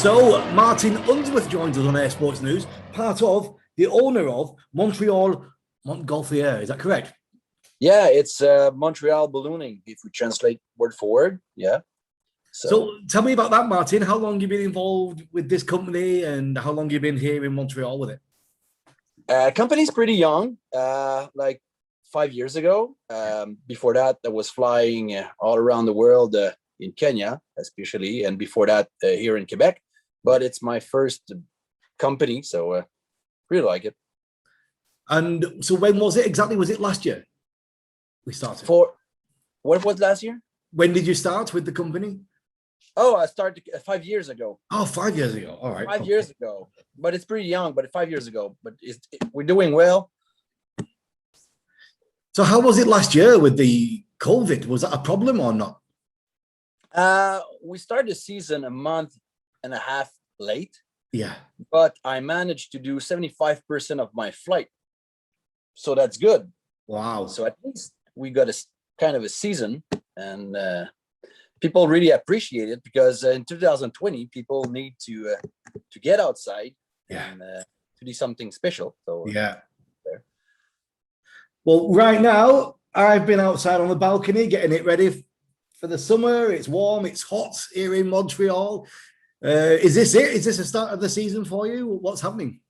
So, Martin Unsworth joins us on Air Sports News, part of the owner of Montreal Montgolfier. Is that correct? Yeah, it's Montreal ballooning, if we translate word for word. Yeah. So tell me about that, Martin. How long have you been involved with this company and how long have you been here in Montreal with it? Company's pretty young, like 5 years ago. Before that, I was flying all around the world, in Kenya, especially, and before that, here in Quebec. But it's my first company, so really like it. And so when was it exactly? Was it last year we started? What was last year? When did you start with the company? Oh, I started 5 years ago. Oh, 5 years ago. All right. 5 years ago. But it's pretty young, but 5 years ago. But we're doing well. So how was it last year with the COVID? Was that a problem or not? We started the season a month and a half late. Yeah. But I managed to do 75% of my flight. So that's good. Wow. So at least we got a kind of a season, and people really appreciate it because in 2020 people need to get outside and to do something special. So yeah. Well, right now I've been outside on the balcony getting it ready for the summer. It's warm, it's hot here in Montreal. Is this it? Is this the start of the season for you? What's happening?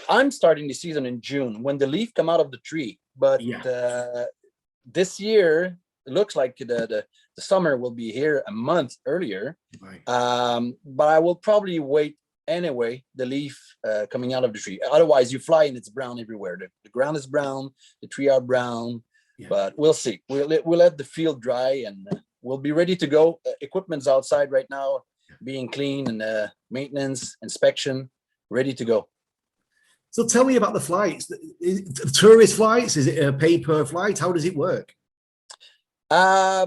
I'm starting the season in June when the leaf come out of the tree. But this year it looks like the summer will be here a month earlier. Right. But I will probably wait anyway, the leaf coming out of the tree. Otherwise, you fly and it's brown everywhere. The ground is brown, the tree are brown. Yeah. But we'll see. We'll let the field dry and we'll be ready to go. Equipment's outside right now, being clean and maintenance, inspection, ready to go. So tell me about the flights. Tourist flights? Is it a pay-per flight? How does it work? I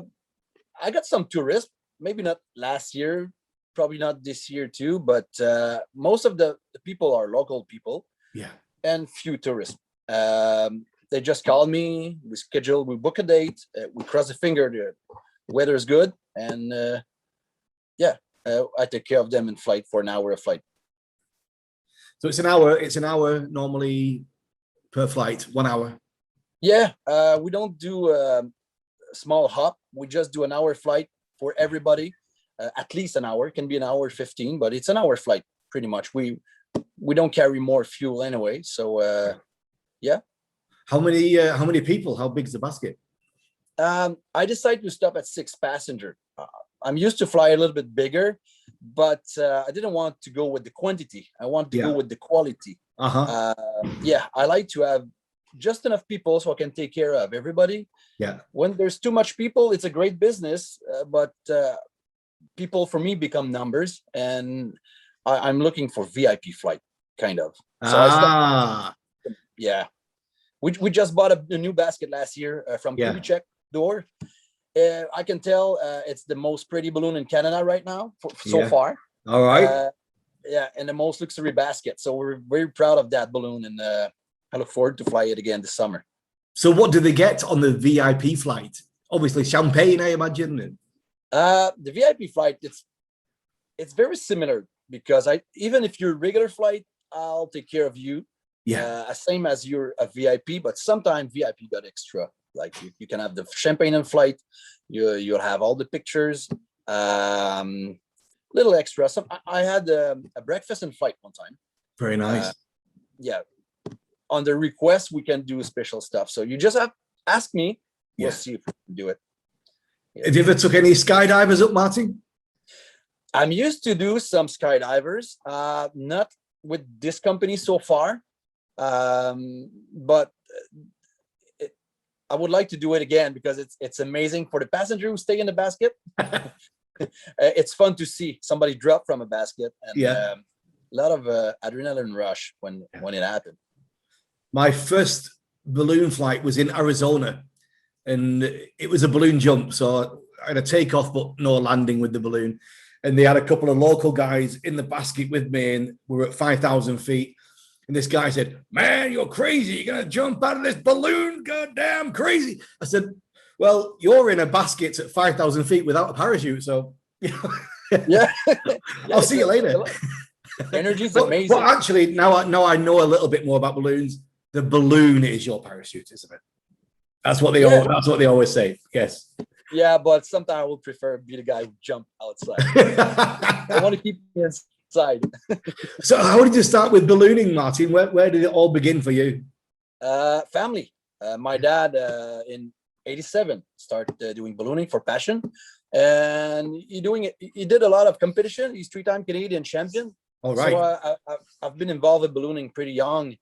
got some tourists, maybe not last year, probably not this year too, but most of the people are local people. Yeah. And few tourists. They just call me, we book a date, we cross a finger, the weather is good, and I take care of them in flight for an hour of flight. So it's an hour normally per flight, 1 hour. Yeah, we don't do a small hop. We just do an hour flight for everybody. At least an hour. It can be an hour 15, but it's an hour flight pretty much. We don't carry more fuel anyway. So yeah. How many people? How big is the basket? I decided to stop at 6 passenger. I'm used to fly a little bit bigger, but I didn't want to go with the quantity. I want to go with the quality. Yeah, I like to have just enough people so I can take care of everybody. Yeah. When there's too much people, it's a great business, but people for me become numbers, and I'm looking for VIP flight, kind of. So yeah. We just bought a new basket last year from KUTZ door. I can tell it's the most pretty balloon in Canada right now so far. All right. Yeah, and the most luxury basket. So we're very proud of that balloon, and I look forward to fly it again this summer. So what do they get on the VIP flight? Obviously champagne, I imagine. The VIP flight, it's very similar because even if you're a regular flight, I'll take care of you. Yeah. Same as you're a VIP, but sometimes VIP got extra. Like you can have the champagne in flight. You'll have all the pictures. Little extra. I had a breakfast in flight one time. Very nice. Yeah. On the request, we can do special stuff. So you just have to ask me. We'll see if we can do it. Yeah. Have you ever took any skydivers up, Martin? I'm used to do some skydivers, not with this company so far, but I would like to do it again because it's amazing for the passenger who stay in the basket. It's fun to see somebody drop from a basket, and a lot of adrenaline rush when it happened. My first balloon flight was in Arizona. And it was a balloon jump, so I had a takeoff but no landing with the balloon. And they had a couple of local guys in the basket with me, and we were at 5,000 feet. And this guy said, "Man, you're crazy. You're going to jump out of this balloon. Goddamn crazy." I said, "Well, you're in a basket at 5,000 feet without a parachute, so..." Yeah. I'll see you later. Energy is amazing. Well, actually, now I know a little bit more about balloons. The balloon is your parachute, isn't it? That's what they always say. Yes. Yeah, but sometimes I would prefer be the guy who jump outside. I want to keep me inside. So how did you start with ballooning, Martin? Where did it all begin for you? Family. My dad in '87 started doing ballooning for passion, and he did a lot of competition. He's 3-time Canadian champion. All right. So I've been involved with ballooning pretty young,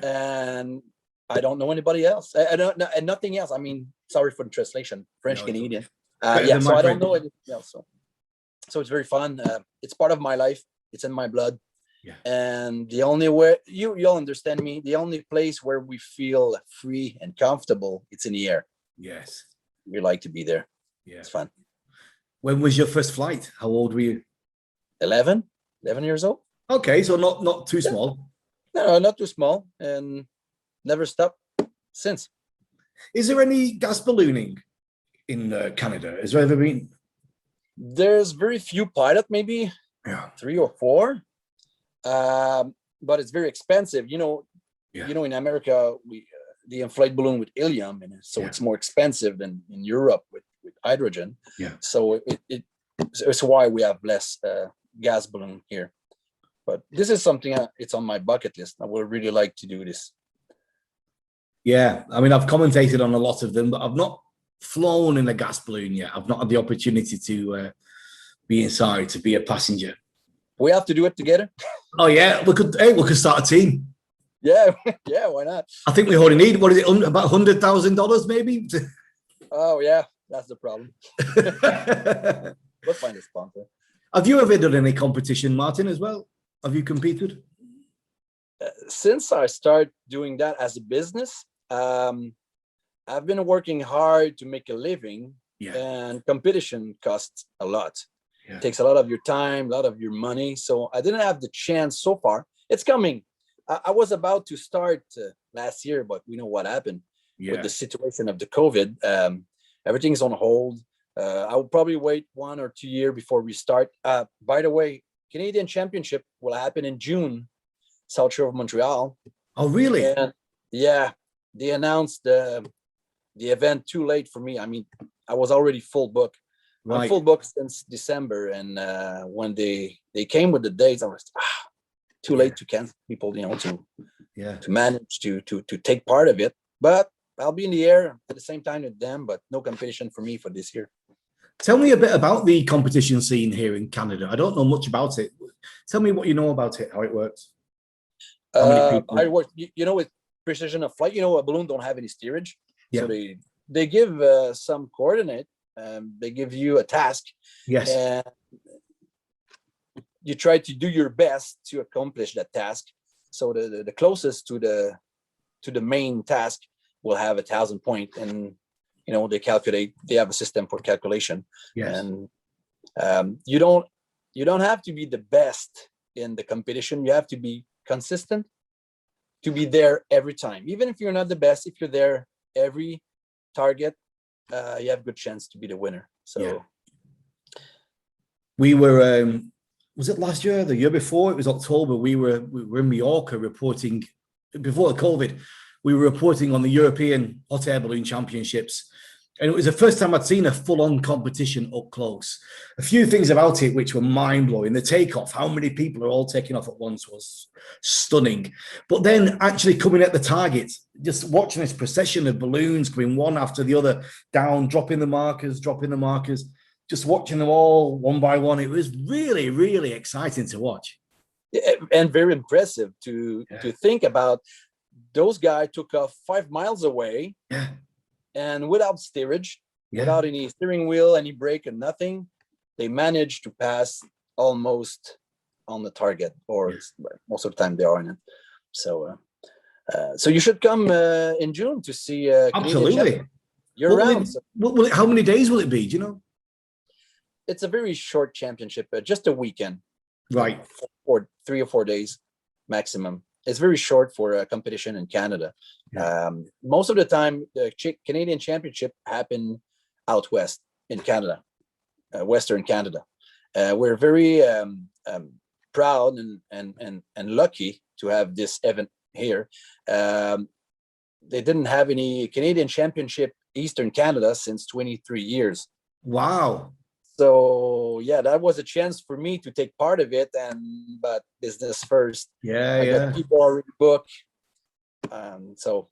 and I don't know anybody else. I don't know, and nothing else. I mean, sorry for the translation, French Canadian. Yeah, so I don't know anything else. So it's very fun. It's part of my life. It's in my blood. Yeah. And the only way you'll understand me, the only place where we feel free and comfortable, it's in the air. Yes. We like to be there. Yeah. It's fun. When was your first flight? How old were you? 11 years old. Okay, so not too small. No, not too small, and never stopped since. Is there any gas ballooning in Canada? Has there ever been? There's very few pilot, maybe 3 or 4, but it's very expensive. You know, in America they inflate balloon with helium, and so it's more expensive than in Europe with hydrogen. Yeah. So it's why we have less gas balloon here. But this is something it's on my bucket list. I would really like to do this. Yeah, I mean, I've commentated on a lot of them, but I've not flown in a gas balloon yet. I've not had the opportunity to be inside, to be a passenger. We have to do it together. Oh yeah, we could start a team. Yeah, why not? I think we only need, what is it, about $100,000 maybe? Oh yeah, that's the problem. We'll find a sponsor. Have you ever done any competition, Martin, as well? Have you competed? Since I started doing that as a business, I've been working hard to make a living, and competition costs a lot. It takes a lot of your time, a lot of your money. So I didn't have the chance so far. It's coming. I was about to start last year, but we know what happened with the situation of the COVID. Everything's on hold. I will probably wait 1 or 2 years before we start. By the way, Canadian Championship will happen in June, South Shore of Montreal. Oh, really? And yeah, they announced the event too late for me. I mean, I was already full book. Right. I'm full book since December, and when they came with the dates, I was too late to cancel people, to manage to take part of it. But I'll be in the air at the same time with them, but no competition for me for this year. Tell me a bit about the competition scene here in Canada. I don't know much about it. Tell me what you know about it, how it works. I work, with precision of flight. A balloon don't have any steerage, so they give some coordinate. They give you a task. Yes. And you try to do your best to accomplish that task. So the closest to the main task will have 1,000 points, and they calculate. They have a system for calculation. Yes. And you don't have to be the best in the competition. You have to be consistent, to be there every time. Even if you're not the best, if you're there every target, you have a good chance to be the winner. So we were was it last year, the year before? It was October. We were in Mallorca reporting, before the COVID, we were reporting on the European Hot Air Balloon Championships. And it was the first time I'd seen a full-on competition up close. A few things about it which were mind-blowing. The takeoff, how many people are all taking off at once, was stunning. But then actually coming at the target, just watching this procession of balloons going one after the other down, dropping the markers, just watching them all one by one. It was really, really exciting to watch. And very impressive to think about. Those guys took off 5 miles away. Yeah. And without steerage, without any steering wheel, any brake, and nothing, they managed to pass almost on the target, or most of the time they are in it. So, so you should come in June to see. Absolutely. You're around. How many days will it be? Do you know? It's a very short championship, just a weekend. Right. For 3 or 4 days maximum. It's very short for a competition in Canada. Most of the time, the Canadian Championship happen out west in Canada, Western Canada. We're very proud and lucky to have this event here. They didn't have any Canadian Championship Eastern Canada since 23 years. Wow. So yeah, that was a chance for me to take part of it, but business first. Yeah, I got people already booked. So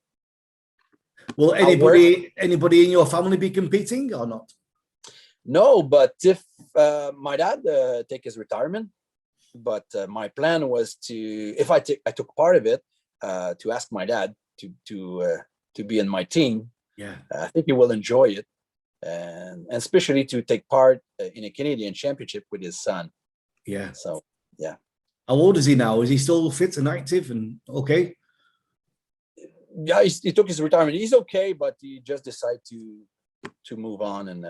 will anybody in your family be competing or not? No, but if my dad take his retirement, but my plan was to, if I took part of it, to ask my dad to be in my team. Yeah, I think he will enjoy it, and especially to take part in a Canadian Championship with his son. Yeah. So yeah. How old is he now? Is he still fit and active and okay? Yeah, he took his retirement. He's okay, but he just decided to move on and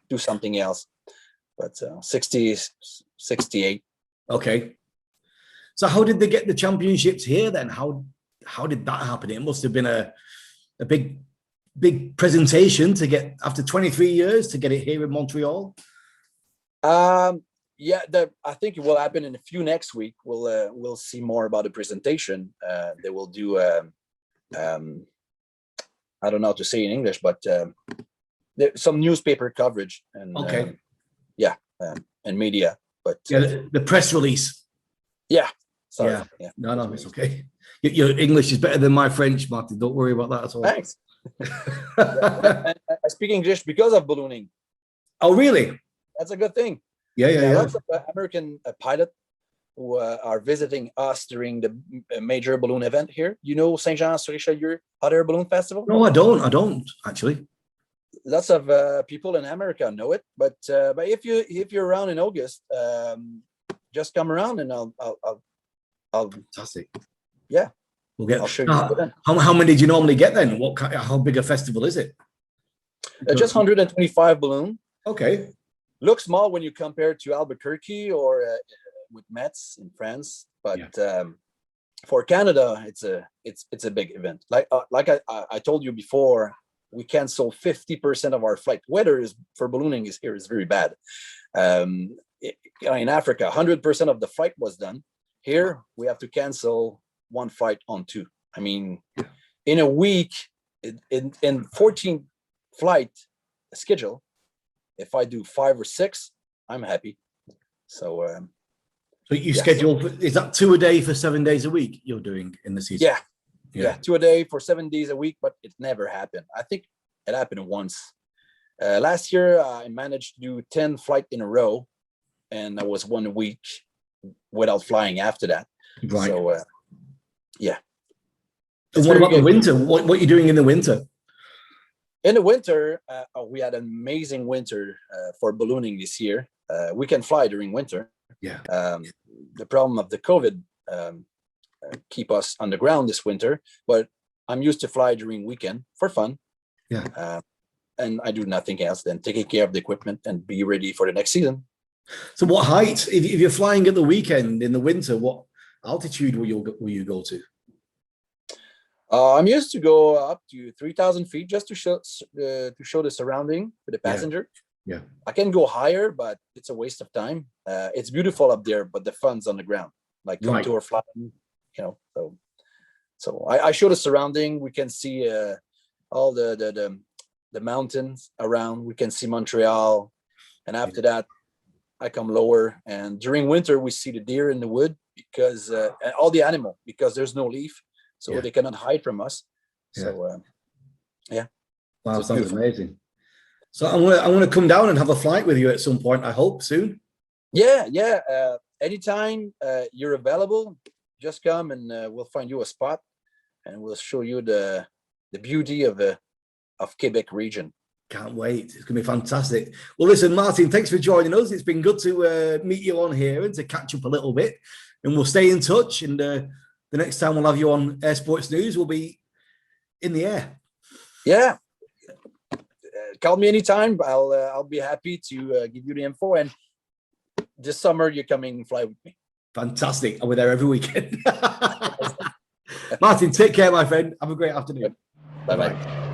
do something else. But 60, 68. Okay. So how did they get the championships here then? How did that happen? It must have been a big presentation to get, after 23 years, to get it here in Montreal. Yeah, I think it will happen in a few next week. We'll see more about the presentation. They will do I don't know how to say in English, but some newspaper coverage and and media. But the press release. Yeah. Sorry. Yeah. Yeah. No, it's okay. Your English is better than my French, Martin. Don't worry about that at all. Thanks. I speak English because of ballooning. Oh, really? That's a good thing. Yeah. Lots of American pilots who are visiting us during the major balloon event here. You know Saint Jean-sur-Richelieu Hot Air Balloon Festival? No, I don't actually. Lots of people in America know it, but if you're around in August, just come around and I'll Fantastic. Yeah, we'll get. I'll show you. How many do you normally get then? How big a festival is it? Just 125 balloon. Okay. Looks small when you compare to Albuquerque or with Metz in France, but for Canada, it's a big event. Like I told you before, we cancel 50% of our flight. Weather for ballooning is very bad. In Africa, 100% of the flight was done. Here, we have to cancel one flight on two. I mean, in a week, in 14 flight schedule, if I do 5 or 6, I'm happy. So, you schedule, is that 2 a day for 7 days a week you're doing in the season? Yeah, 2 a day for 7 days a week, but it never happened. I think it happened once. Last year, I managed to do 10 flights in a row, and I was 1 week without flying after that. Right. So, yeah. And what about the winter? What are you doing in the winter? In the winter, we had an amazing winter for ballooning this year. We can fly during winter. Yeah. The problem of the COVID keep us on the ground this winter, but I'm used to fly during weekend for fun. Yeah. And I do nothing else than taking care of the equipment and be ready for the next season. So what height, if you're flying at the weekend in the winter, what altitude will you go to? I'm used to go up to 3,000 feet just to show the surrounding for the passenger. Yeah. I can go higher, but it's a waste of time. It's beautiful up there, but the fun's on the ground, like contour flying, So I show the surrounding. We can see all the mountains around. We can see Montreal, and after that, I come lower. And during winter, we see the deer in the wood because all the animal, because there's no leaf, so they cannot hide from us. So wow, sounds amazing. So I'm gonna come down and have a flight with you at some point. I hope soon. Yeah. Anytime you're available, just come and we'll find you a spot, and we'll show you the beauty of Quebec region. Can't wait. It's gonna be fantastic. Well, listen, Martin, thanks for joining us. It's been good to meet you on here and to catch up a little bit. And we'll stay in touch. And the next time we'll have you on Air Sports News, we'll be in the air. Yeah. Call me anytime. I'll be happy to give you the info. And this summer, you're coming fly with me. Fantastic. I'll be there every weekend. Martin, take care, my friend. Have a great afternoon. Bye-bye.